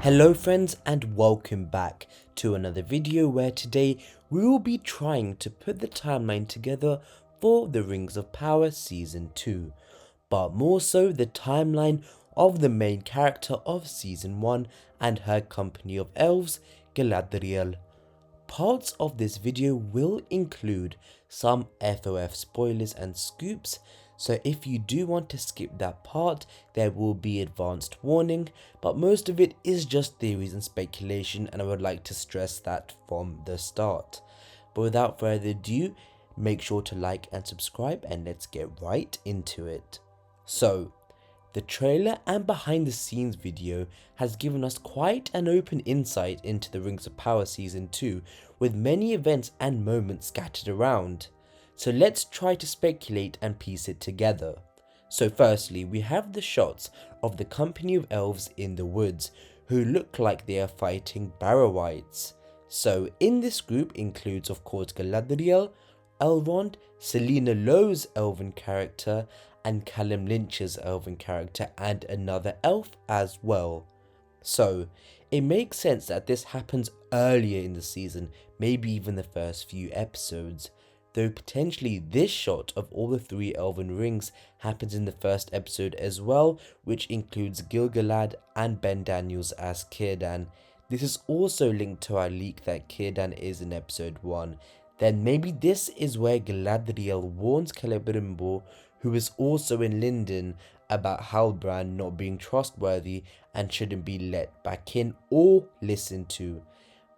Hello friends and welcome back to another video where today we will be trying to put the timeline together for the Rings of Power Season 2, but more so the timeline of the main character of Season 1 and her company of elves, Galadriel. Parts of this video will include some FOF spoilers and scoops, so if you do want to skip that part, there will be advanced warning, but most of it is just theories and speculation, and I would like to stress that from the start. But without further ado, make sure to like and subscribe, and let's get right into it. So, the trailer and behind the scenes video has given us quite an open insight into the Rings of Power Season 2, with many events and moments scattered around. So let's try to speculate and piece it together. So firstly, we have the shots of the company of elves in the woods, who look like they are fighting Barrow-wights. So in this group includes of course Galadriel, Elrond, Selena Lowe's elven character, and Callum Lynch's elven character, and another elf as well. So it makes sense that this happens earlier in the season, maybe even the first few episodes, though potentially this shot of all the three elven rings happens in the first episode as well, which includes Gil-galad and Ben Daniels as Círdan. This is also linked to our leak that Círdan is in episode 1. Then maybe this is where Galadriel warns Celebrimbor, who is also in Lindon, about Halbrand not being trustworthy and shouldn't be let back in or listened to.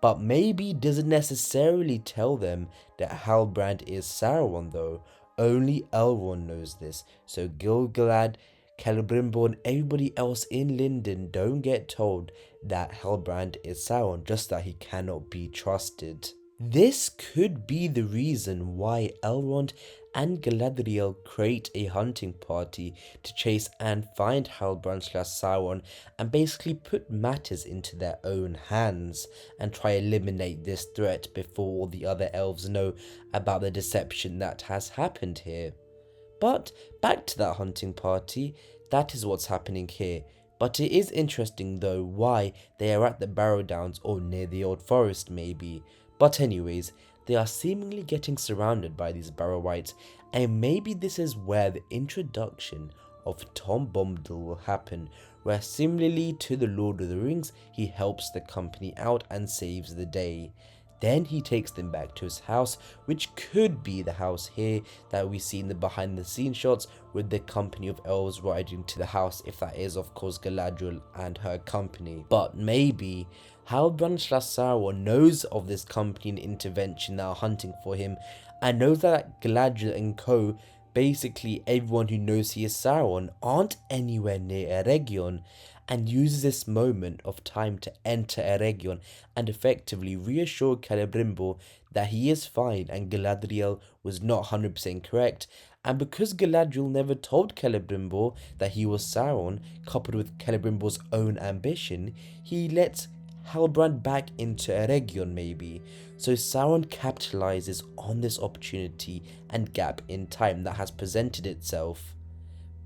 But maybe doesn't necessarily tell them that Halbrand is Sauron though. Only Elrond knows this, so Gil-galad, Celebrimbor and everybody else in Lindon don't get told that Halbrand is Sauron, just that he cannot be trusted. This could be the reason why Elrond and Galadriel create a hunting party to chase and find Halbrand/Sauron and basically put matters into their own hands and try to eliminate this threat before all the other elves know about the deception that has happened here. But back to that hunting party, that is what's happening here. But it is interesting though why they are at the Barrow Downs or near the Old Forest maybe. But anyways, they are seemingly getting surrounded by these Barrow-wights, and maybe this is where the introduction of Tom Bombadil will happen, where similarly to the Lord of the Rings, he helps the company out and saves the day. Then he takes them back to his house, which could be the house here that we see in the behind the scenes shots with the company of elves riding to the house, if that is of course Galadriel and her company. But maybe Halbrand/Sauron knows of this company and intervention that are hunting for him, and knows that Galadriel and co, basically everyone who knows he is Sauron, aren't anywhere near Eregion, and uses this moment of time to enter Eregion and effectively reassure Celebrimbor that he is fine and Galadriel was not 100% correct. And because Galadriel never told Celebrimbor that he was Sauron, coupled with Celebrimbor's own ambition, he lets Halbrand back into Eregion maybe. So Sauron capitalizes on this opportunity and gap in time that has presented itself,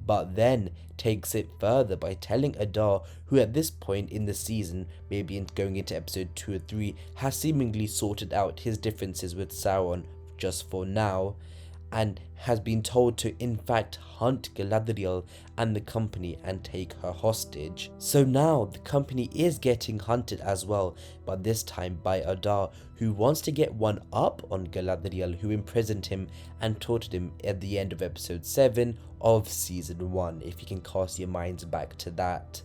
but then takes it further by telling Adar, who at this point in the season, maybe going into episode 2 or 3, has seemingly sorted out his differences with Sauron just for now, and has been told to in fact hunt Galadriel and the company and take her hostage. So now the company is getting hunted as well, but this time by Adar, who wants to get one up on Galadriel, who imprisoned him and tortured him at the end of episode 7 of season 1, if you can cast your minds back to that.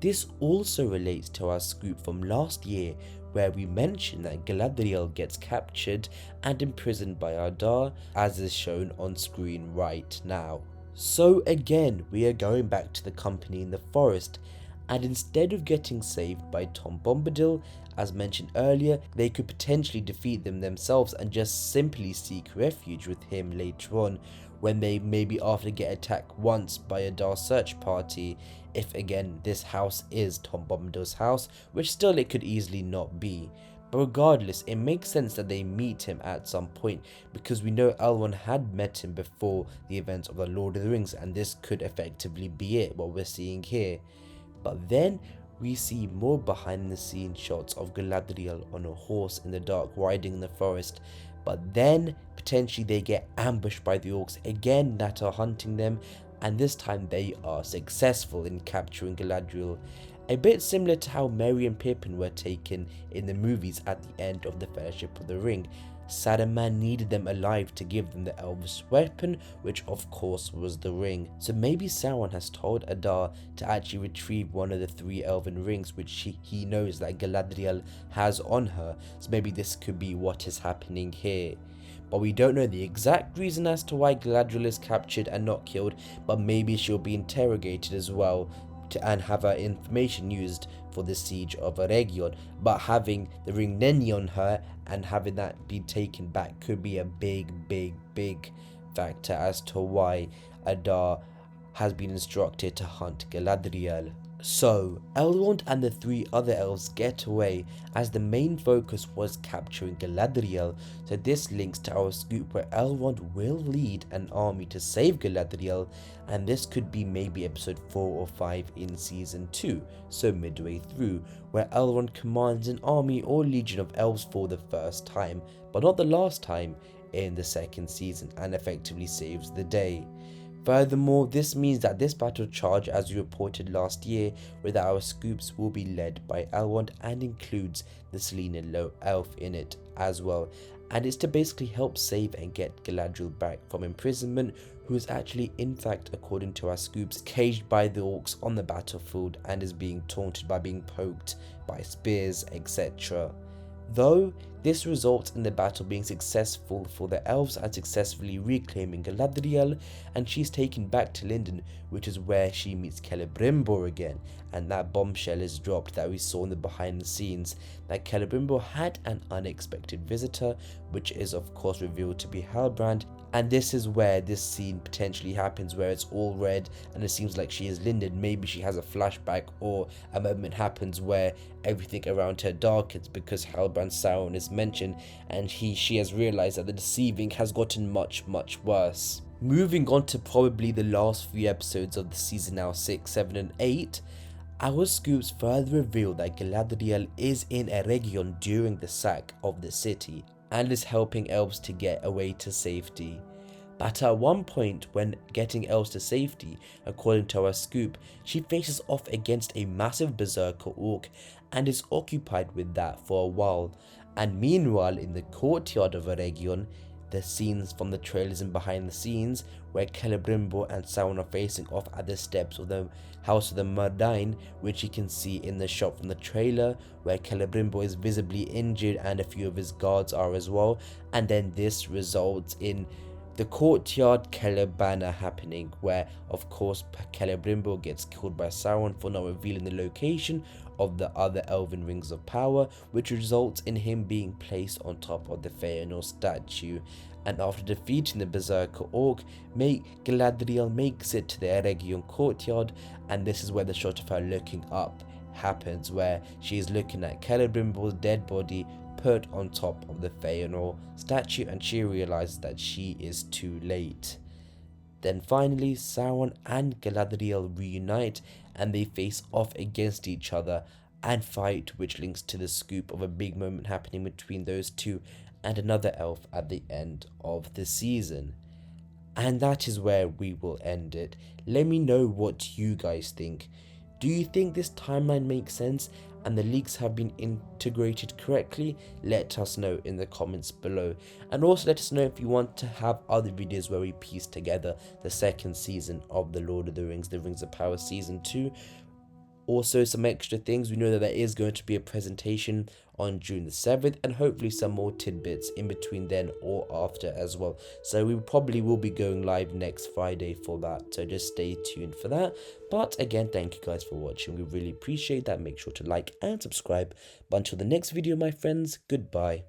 This also relates to our scoop from last year, where we mentioned that Galadriel gets captured and imprisoned by Adar, as is shown on screen right now. So again, we are going back to the company in the forest, and instead of getting saved by Tom Bombadil, as mentioned earlier, they could potentially defeat them themselves and just simply seek refuge with him later on, when they maybe after get attacked once by a Dar search party, if again this house is Tom Bombadil's house, which still it could easily not be. But regardless, it makes sense that they meet him at some point, because we know Elrond had met him before the events of the Lord of the Rings, and this could effectively be it, what we're seeing here. But then we see more behind the scenes shots of Galadriel on a horse in the dark riding in the forest, but then potentially they get ambushed by the orcs again that are hunting them, and this time they are successful in capturing Galadriel. A bit similar to how Merry and Pippin were taken in the movies at the end of the Fellowship of the Ring. Saruman needed them alive to give them the elves' weapon, which of course was the ring. So maybe Sauron has told Adar to actually retrieve one of the 3 elven rings which he knows that Galadriel has on her. So maybe this could be what is happening here. But we don't know the exact reason as to why Galadriel is captured and not killed, but maybe she'll be interrogated as well and have her information used for the siege of Eregion. But having the ring Nenni on her and having that be taken back could be a big factor as to why Adar has been instructed to hunt Galadriel. So, Elrond and the 3 other elves get away as the main focus was capturing Galadriel, so this links to our scoop where Elrond will lead an army to save Galadriel, and this could be maybe episode 4 or 5 in season 2, so midway through, where Elrond commands an army or legion of elves for the first time, but not the last time in the second season, and effectively saves the day. Furthermore, this means that this battle charge, as we reported last year, with our scoops will be led by Elrond and includes the Selena Low elf in it as well, and it's to basically help save and get Galadriel back from imprisonment, who is actually, in fact, according to our scoops, caged by the orcs on the battlefield and is being taunted by being poked by spears, etc. Though this results in the battle being successful for the elves and successfully reclaiming Galadriel, and she's taken back to Lindon, which is where she meets Celebrimbor again, and that bombshell is dropped that we saw in the behind the scenes, that Celebrimbor had an unexpected visitor, which is of course revealed to be Halbrand, and this is where this scene potentially happens, where it's all red and it seems like she is Lindon. Maybe she has a flashback, or a moment happens where everything around her darkens because Halbrand Sauron is mentioned, and she has realized that the deceiving has gotten much worse. Moving on to probably the last few episodes of the season now, 6, 7 and 8, our scoops further reveal that Galadriel is in Eregion during the sack of the city and is helping elves to get away to safety. But at one point, when getting elves to safety, according to our scoop, she faces off against a massive berserker orc and is occupied with that for a while. And meanwhile, in the courtyard of Eregion, the scenes from the trailers and behind the scenes, where Celebrimbor and Sauron are facing off at the steps of the House of the Mardine, which you can see in the shot from the trailer, where Celebrimbor is visibly injured and a few of his guards are as well, and then this results in the courtyard Celebanna happening, where of course Celebrimbor gets killed by Sauron for not revealing the location of the other elven rings of power, which results in him being placed on top of the Fëanor statue. And after defeating the berserker orc, Galadriel makes it to the Eregion courtyard, and this is where the shot of her looking up happens, where she is looking at Celebrimbor's dead body put on top of the Fëanor statue, and she realizes that she is too late. Then finally, Sauron and Galadriel reunite and they face off against each other and fight, which links to the scoop of a big moment happening between those two and another elf at the end of the season. And that is where we will end it. Let me know what you guys think. Do you think this timeline makes sense and the leaks have been integrated correctly? Let us know in the comments below. And also let us know if you want to have other videos where we piece together the second season of The Lord of the Rings, The Rings of Power Season 2. Also, some extra things. We know that there is going to be a presentation on June the 7th, and hopefully some more tidbits in between then or after as well. So we probably will be going live next Friday for that, so just stay tuned for that. But again, thank you guys for watching. We really appreciate that. Make sure to like and subscribe. But until the next video, my friends, goodbye.